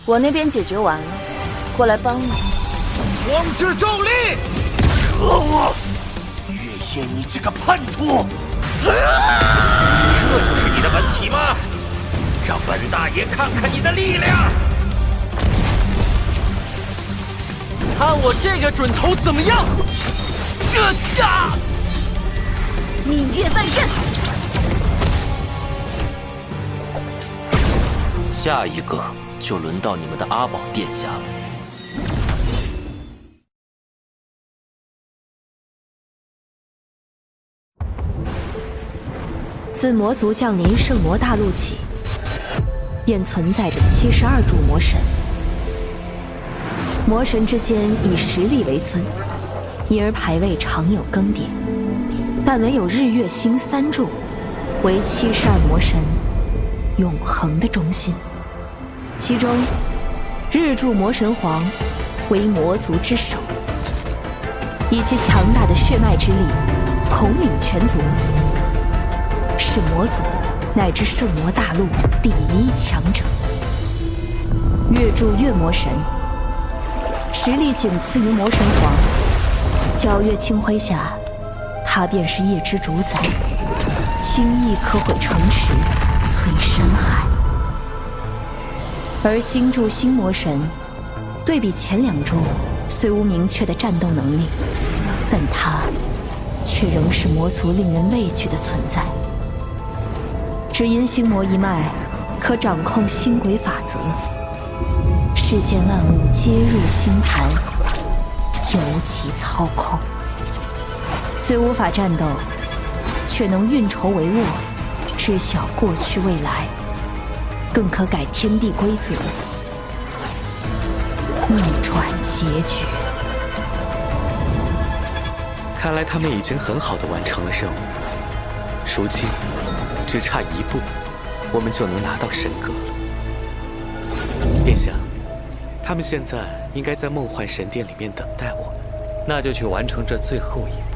我那边解决完了，过来帮你。光之咒力！可恶！月夜，你这个叛徒！这就是你的本体吗？让本大爷看看你的力量！看我这个准头怎么样？逆月半阵。下一个就轮到你们的阿宝殿下了。自魔族降临圣魔大陆起，便存在着72柱魔神。魔神之间以实力为尊，因而排位常有更迭，但唯有日月星3柱为72魔神永恒的中心。其中，日柱魔神皇为魔族之首，以其强大的血脉之力，统领全族，是魔族乃至圣魔大陆第一强者。月柱月魔神实力仅次于魔神皇，皎月清辉下，他便是夜之主宰，轻易可毁城池，摧山海。而星柱星魔神对比前2柱，虽无明确的战斗能力，但他却仍是魔族令人畏惧的存在。只因星魔一脉可掌控星轨法则，世间万物皆入星盘，由其操控。虽无法战斗，却能运筹帷幄，知晓过去未来，更可改天地规则，逆转结局。看来他们已经很好的完成了任务，如今只差1步，我们就能拿到神格了。殿下，他们现在应该在梦幻神殿里面等待我们，那就去完成这最后一步。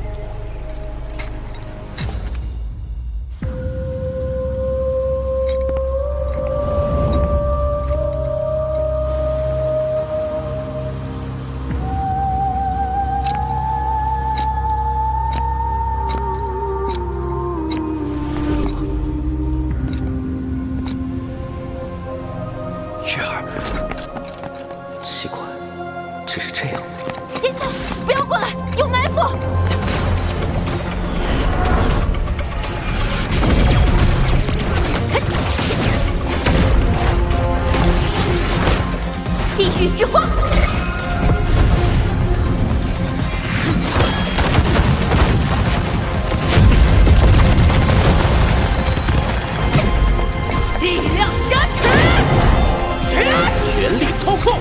月儿，奇怪，只是这样。殿下，不要过来，有埋伏！地狱之花！力量加持！全力操控！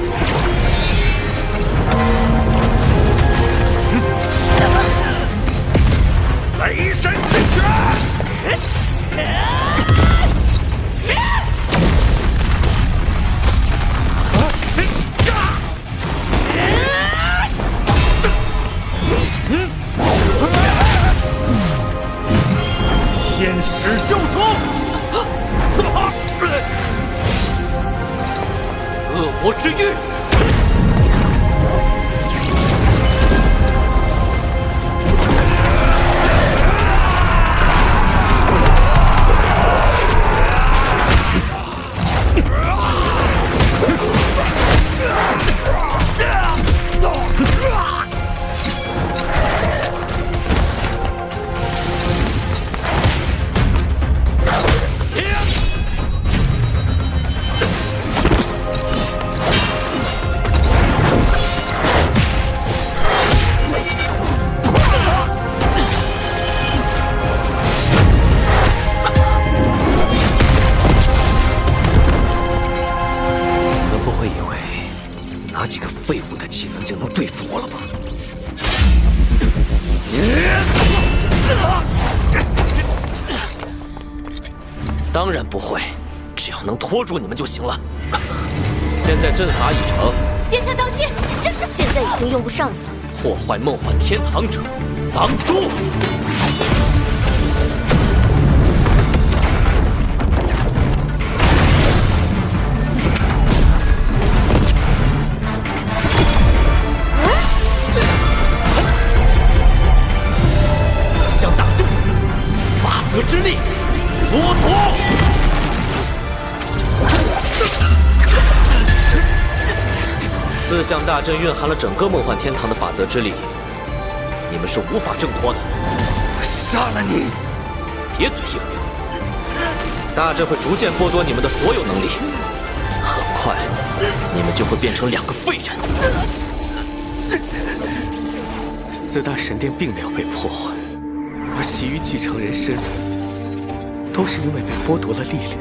雷神之拳！天使救赎！恶魔之玉！几个废物的技能就能对付我了吧？当然不会，只要能拖住你们就行了。现在阵法已成，殿下当心，这是现在已经用不上你了。破坏梦幻天堂者，挡住！象大阵蕴含了整个梦幻天堂的法则之力，你们是无法挣脱的。我杀了你！别嘴硬，大阵会逐渐剥夺你们的所有能力，很快你们就会变成2个废人。4大神殿并没有被破坏，而其余继承人身死，都是因为被剥夺了力量。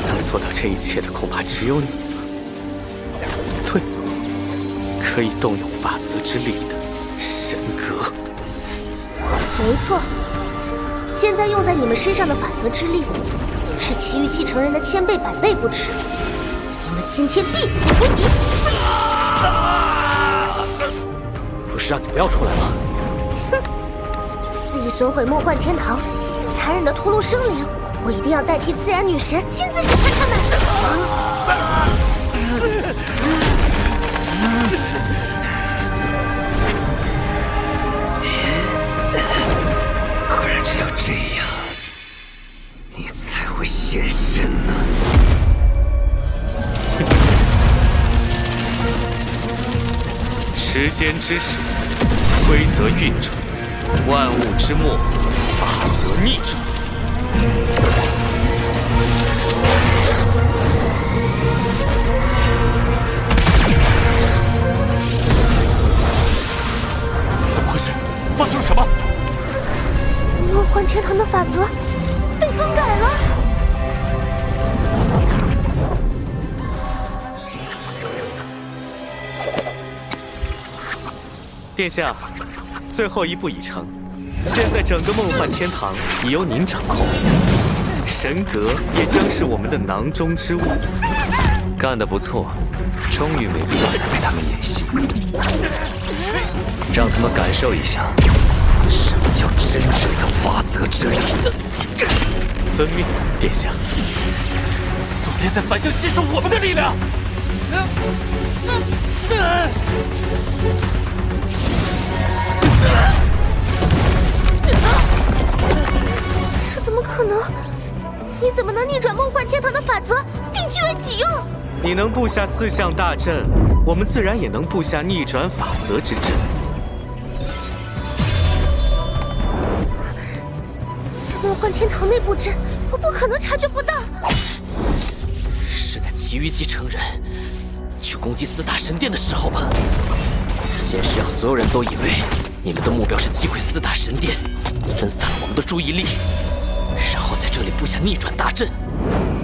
能做到这一切的，恐怕只有你了。对，可以动用法则之力的神格。没错，现在用在你们身上的法则之力，是其余继承人的1000倍100倍不止。你们今天必死无疑！不是让你不要出来吗？哼，肆意损毁梦幻天堂，残忍的屠戮生灵，我一定要代替自然女神亲自审判他们。果然只有这样，你才会现身呢。时间之始，规则运转，万物之末，法则逆转。怎么回事？发生了什么？梦幻天堂的法则被更改了。殿下，最后一步已成，现在整个梦幻天堂已由您掌控，神格也将是我们的囊中之物。干得不错，终于没必要再为他们演戏，让他们感受一下什么叫真正的法则之力。遵命，殿下。锁链在反向吸收我们的力量。这怎么可能？你怎么能逆转梦幻天堂的法则，并据为己用？你能布下4象大阵，我们自然也能布下逆转法则之阵。在梦幻天堂内布阵，我不可能察觉不到。是在其余继承人去攻击4大神殿的时候吧？先是让所有人都以为你们的目标是击溃4大神殿，分散了我们的注意力，然后在这里布下逆转大阵。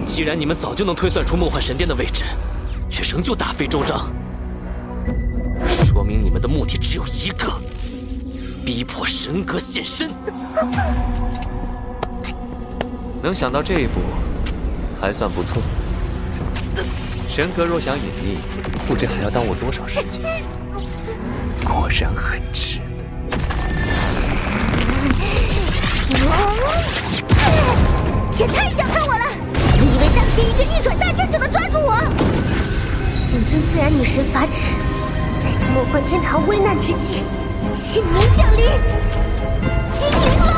既然你们早就能推算出梦幻神殿的位置，却仍旧大费周章，说明你们的目的只有一个：逼迫神格现身。能想到这一步，还算不错。神格若想隐匿，不知还要耽误多少时间。果然很迟。也太小看我了！你以为单凭一个逆转大阵就能抓住我？谨遵自然女神法旨，在此梦幻天堂危难之际，请您降临。精灵龙，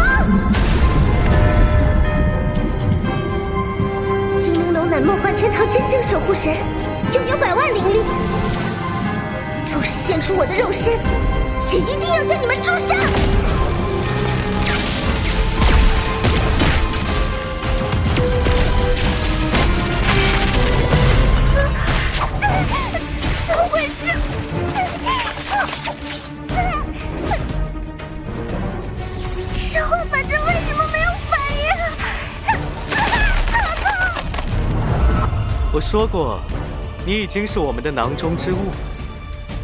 精灵龙乃梦幻天堂真正守护神，拥有100万灵力。纵使献出我的肉身，也一定要将你们诛杀！怎么回事？召唤法阵为什么没有反应？好痛！我说过，你已经是我们的囊中之物，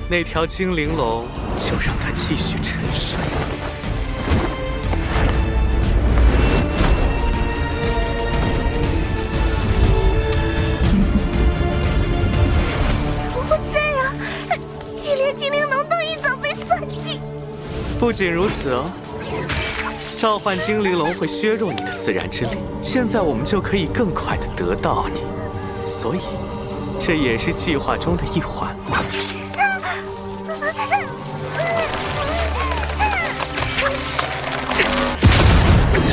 那条精灵龙就让它继续沉睡。怎么会这样？就连精灵龙都一早被算计。不仅如此哦，召唤精灵龙会削弱你的自然之力，现在我们就可以更快地得到你，所以这也是计划中的一环。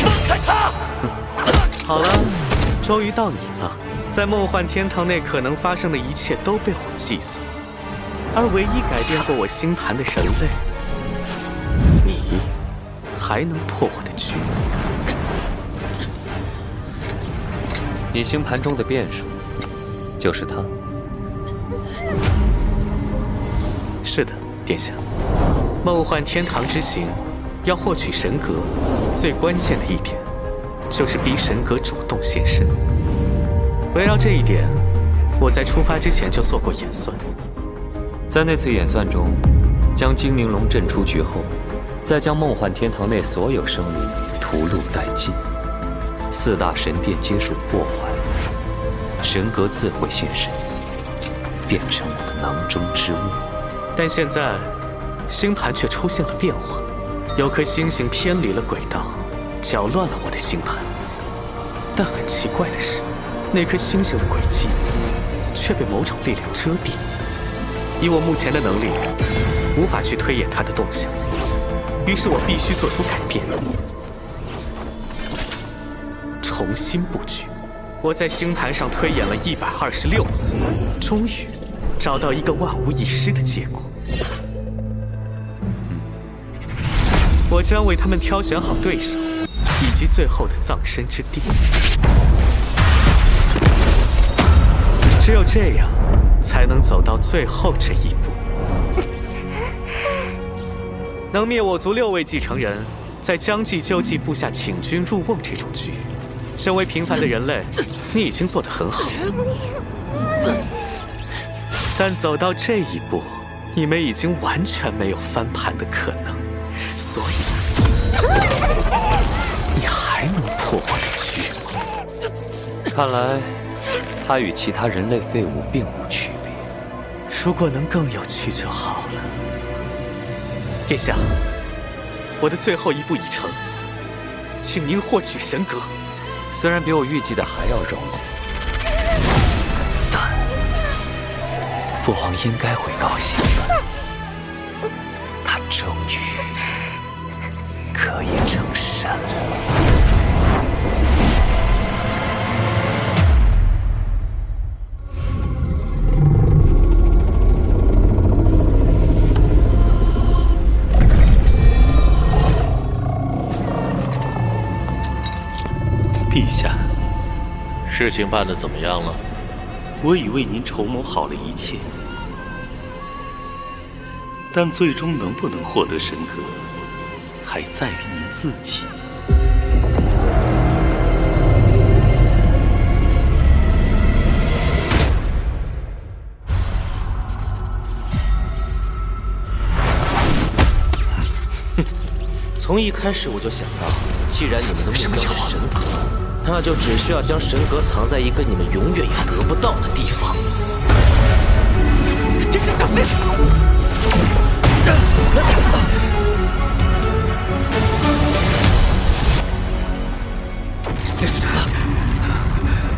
放开他！好了，终于到你了，在梦幻天堂内可能发生的一切都被我计算，而唯一改变过我星盘的人类，你还能破我的局？你星盘中的变数，就是他。是的，殿下。梦幻天堂之行，要获取神格，最关键的一点，就是逼神格主动现身。围绕这一点，我在出发之前就做过演算。在那次演算中，将精灵龙震出局后，再将梦幻天堂内所有生灵屠戮殆尽，4大神殿皆属破坏，神格自会现身，变成我的囊中之物。但现在，星盘却出现了变化，有颗星星偏离了轨道，搅乱了我的星盘。但很奇怪的是，那颗星星的轨迹却被某种力量遮蔽。以我目前的能力，无法去推演它的动向，于是我必须做出改变，重新布局。我在星盘上推演了126次，终于找到一个万无一失的结果。我将为他们挑选好对手，以及最后的葬身之地。只有这样，才能走到最后这一步。能灭我族6位继承人，在将计就计布下请君入瓮这种局，身为平凡的人类，你已经做得很好。但走到这一步，你们已经完全没有翻盘的可能，所以你还能破我的局吗？看来他与其他人类废物并无区别。如果能更有趣就好了。殿下，我的最后一步已成，请您获取神格。虽然比我预计的还要容易，但父皇应该会高兴的。他终于可以成神了。陛下，事情办得怎么样了？我已为您筹谋好了一切，但最终能不能获得神格，还在于您自己。从一开始我就想到，既然你们的目标是神格，那就只需要将神格藏在一个你们永远也得不到的地方。殿下小心！这是什么？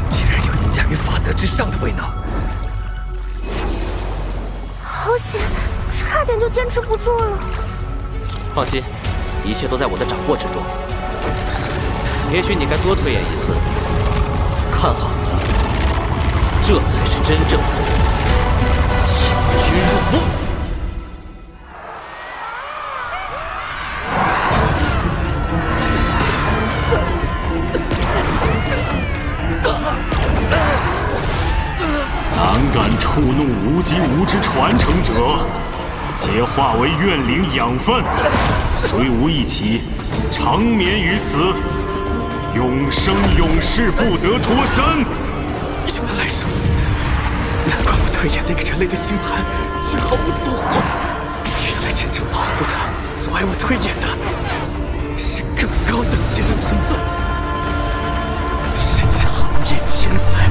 竟然有凌驾于法则之上的威能！好险，差点就坚持不住了。放心，一切都在我的掌握之中。也许你该多推演一次，看好了，这才是真正的请君入瓮。胆敢触怒无极无之传承者，皆化为怨灵养分，虽无一起，长眠于此，永生永世不得脱身。原来如此，难怪我推演那个人类的星盘却毫无所获。原来真正保护他、阻碍我推演的，是更高等级的存在，是长夜天才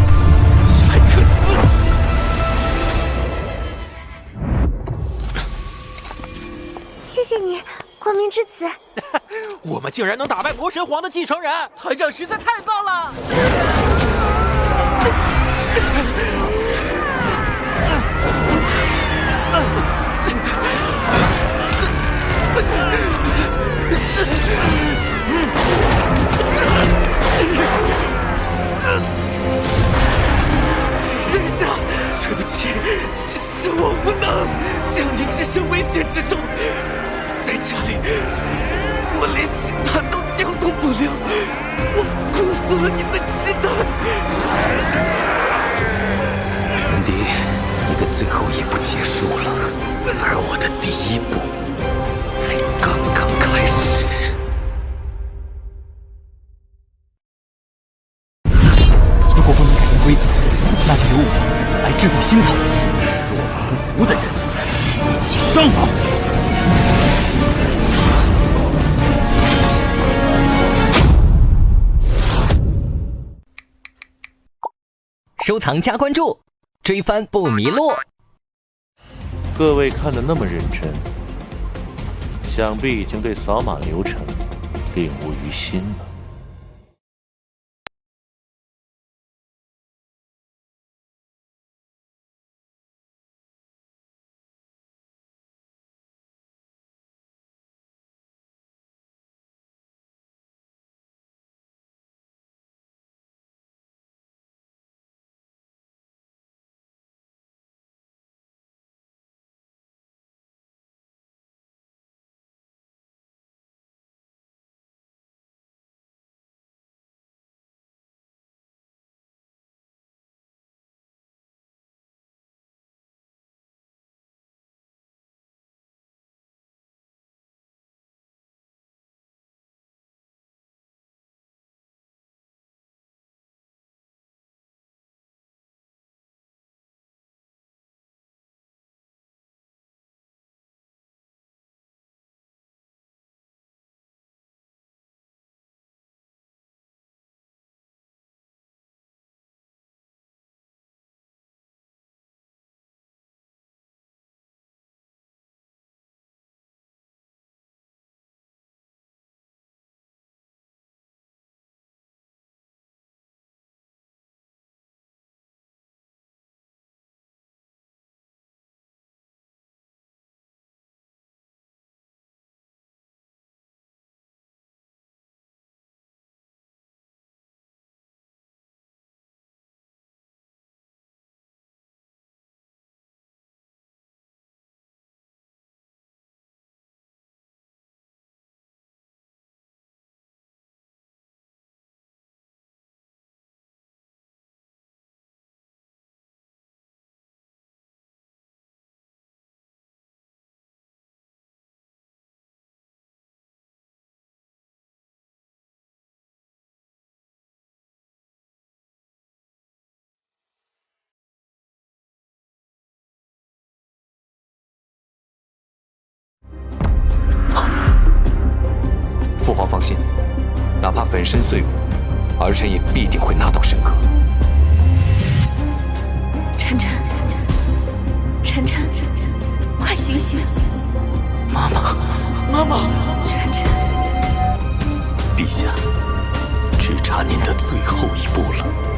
莱克斯。谢谢你，光明之子。我们竟然能打败魔神皇的继承人，团长实在太棒了！我连心盘都调动不了，我辜负了你的期待。文迪，你的最后一步结束了，而我的第一步才刚刚开始。如果不能改变规则，那就由我来制定新的。若有不服的人，一起上吧！收藏加关注，追番不迷路。各位看得那么认真，想必已经对扫码流程领悟于心了。父皇放心，哪怕粉身碎骨，儿臣也必定会拿到神格。晨晨，晨晨，快醒醒！妈妈，妈妈！晨晨，陛下，只差您的最后一步了。